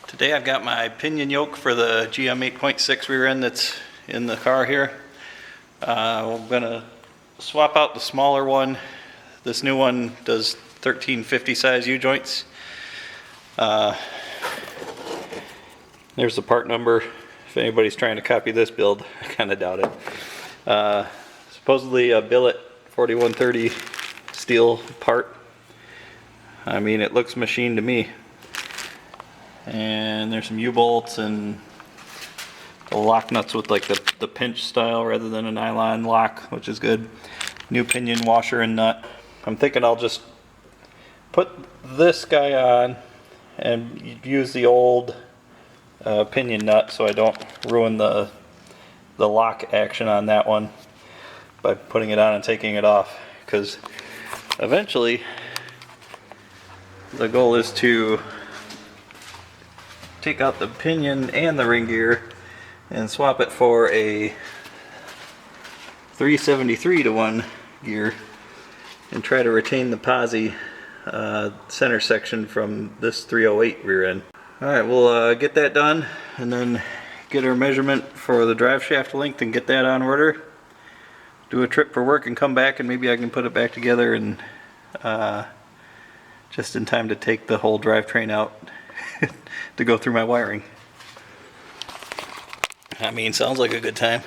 Today I've got my pinion yoke for the GM 8.6 rear end that's in the car here. I'm going to swap out the smaller one. This new one does 1350 size U-joints. There's the part number. If anybody's trying to copy this build, I kind of doubt it. Supposedly a billet 4130 steel part. I mean, it looks machined to me. And there's some U-bolts and the lock nuts with like the pinch style rather than a nylon lock, which is good. New pinion washer and nut. I'm thinking I'll just put this guy on and use the old pinion nut so I don't ruin the lock action on that one by putting it on and taking it off, because eventually the goal is to take out the pinion and the ring gear and swap it for a 373-to-1 gear and try to retain the posi center section from this 308 rear end. Alright, we'll get that done and then get our measurement for the drive shaft length and get that on order. Do a trip for work and come back, and maybe I can put it back together and just in time to take the whole drivetrain out to go through my wiring. I mean, sounds like a good time.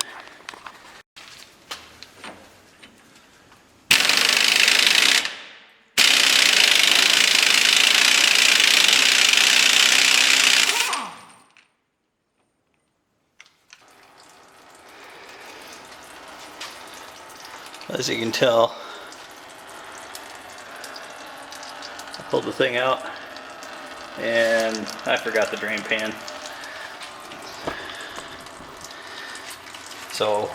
As you can tell, I pulled the thing out and I forgot the drain pan. So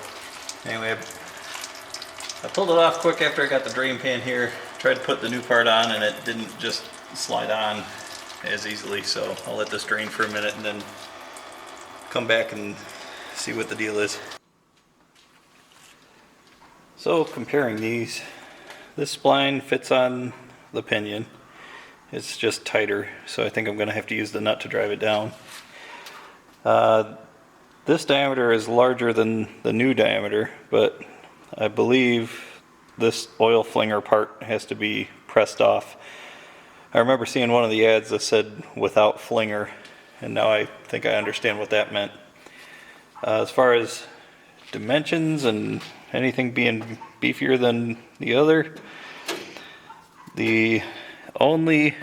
anyway, I pulled it off quick after I got the drain pan here. Tried to put the new part on and it didn't just slide on as easily, so I'll let this drain for a minute and then come back and see what the deal is. So comparing these, this spline fits on the pinion. It's just tighter, so I think I'm going to have to use the nut to drive it down. This diameter is larger than the new diameter, but I believe this oil flinger part has to be pressed off. I remember seeing one of the ads that said without flinger, and now I think I understand what that meant. As far as dimensions and anything being beefier than the other, the only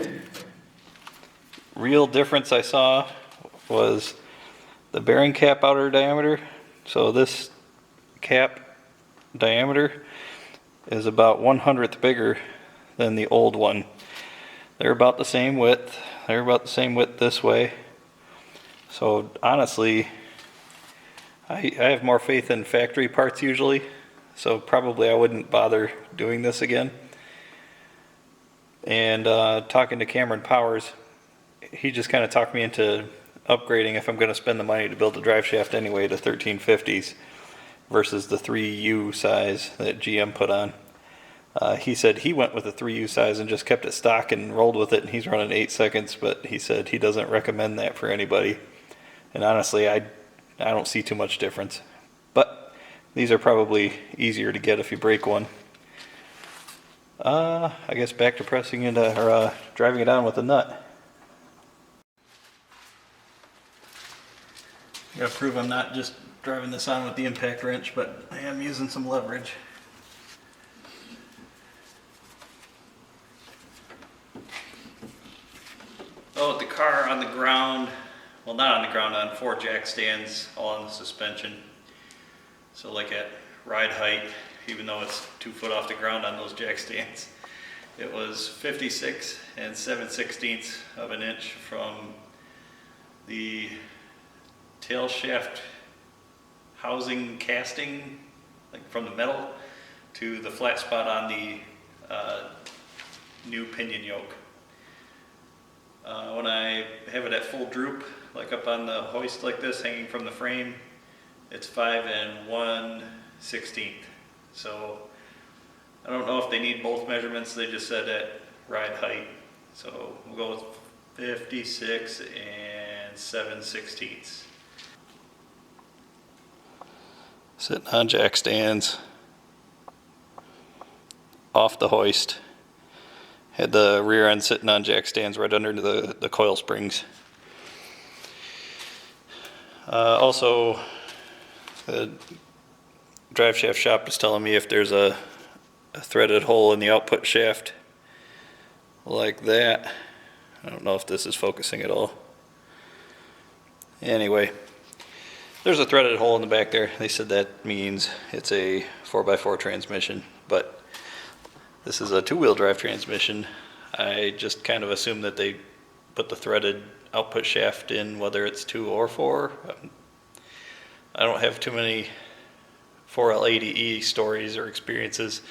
real difference I saw was the bearing cap outer diameter. So this cap diameter is about 1/100th bigger than the old one. They're about the same width. They're about the same width this way. So honestly, I have more faith in factory parts usually, so probably I wouldn't bother doing this again. And talking to Cameron Powers, he just kind of talked me into upgrading if I'm going to spend the money to build the drive shaft anyway to 1350s versus the 3U size that GM put on. He said he went with a 3U size and just kept it stock and rolled with it, and he's running 8 seconds, but he said he doesn't recommend that for anybody. And honestly, I don't see too much difference. But these are probably easier to get if you break one. I guess back to pressing it or driving it on with a nut. I gotta prove I'm not just driving this on with the impact wrench, but I am using some leverage. Oh, with the car on the ground, well, not on the ground, on 4 jack stands all on the suspension. So like at ride height, even though it's 2 foot off the ground on those jack stands, it was 56 7/16 of an inch from the tail shaft housing casting, like from the metal, to the flat spot on the new pinion yoke. When I have it at full droop, like up on the hoist like this, hanging from the frame, it's 5 1/16. So I don't know if they need both measurements. They just said at ride height. So we'll go with 56 and 7/16. Sitting on jack stands, off the hoist. Had the rear end sitting on jack stands right under the coil springs. Also, the drive shaft shop is telling me if there's a threaded hole in the output shaft like that. I don't know if this is focusing at all. Anyway, there's a threaded hole in the back there. They said that means it's a 4x4 transmission, but this is a two-wheel drive transmission. I just kind of assume that they put the threaded output shaft in, whether it's 2 or 4. I don't have too many 4L80E stories or experiences.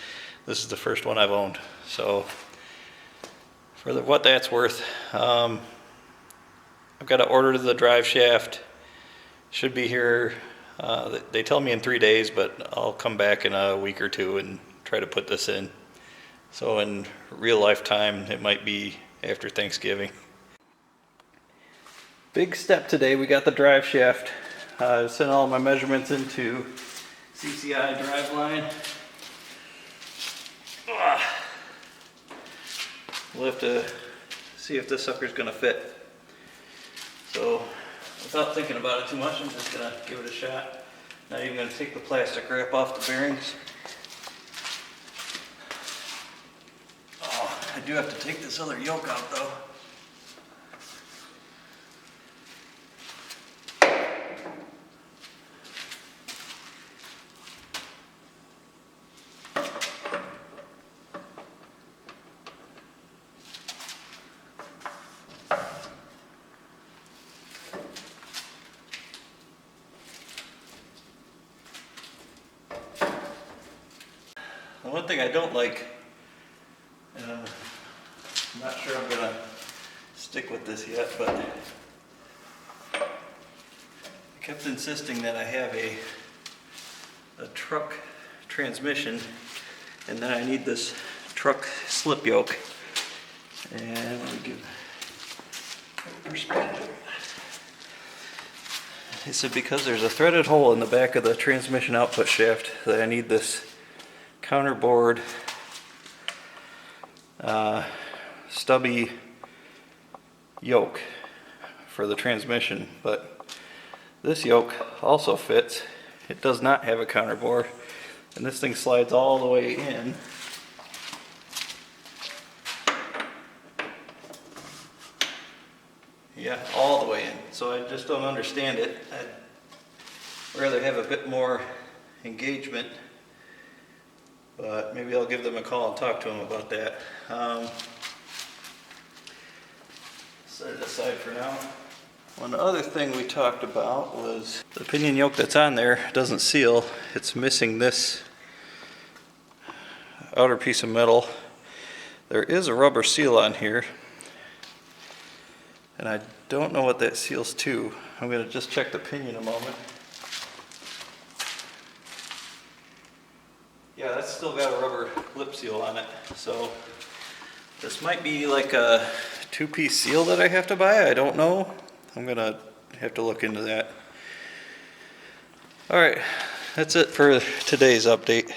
This is the first one I've owned. So for what that's worth, I've got to order the drive shaft. Should be here, they tell me in 3 days, but I'll come back in a week or two and try to put this in. So in real life time, it might be after Thanksgiving. Big step today, we got the drive shaft. Sent all my measurements into CCI Driveline. We'll have to see if this sucker's gonna fit. So without thinking about it too much, I'm just gonna give it a shot. Not even gonna take the plastic wrap off the bearings. Oh, I do have to take this other yoke out though. The one thing I don't like, and I'm not sure I'm gonna stick with this yet, but I kept insisting that I have a truck transmission, and then I need this truck slip yoke. And let me give a perspective. He said because there's a threaded hole in the back of the transmission output shaft that I need this counterboard stubby yoke for the transmission, but this yoke also fits. It does not have a counterbore, and this thing slides all the way in. Yeah, all the way in. So I just don't understand it. I'd rather have a bit more engagement, but maybe I'll give them a call and talk to them about that. Set it aside for now. One other thing we talked about was the pinion yoke that's on there doesn't seal. It's missing this outer piece of metal. There is a rubber seal on here, and I don't know what that seals to. I'm going to just check the pinion a moment. Yeah, that's still got a rubber lip seal on it. So this might be like a two-piece seal that I have to buy. I don't know. I'm going to have to look into that. All right, that's it for today's update.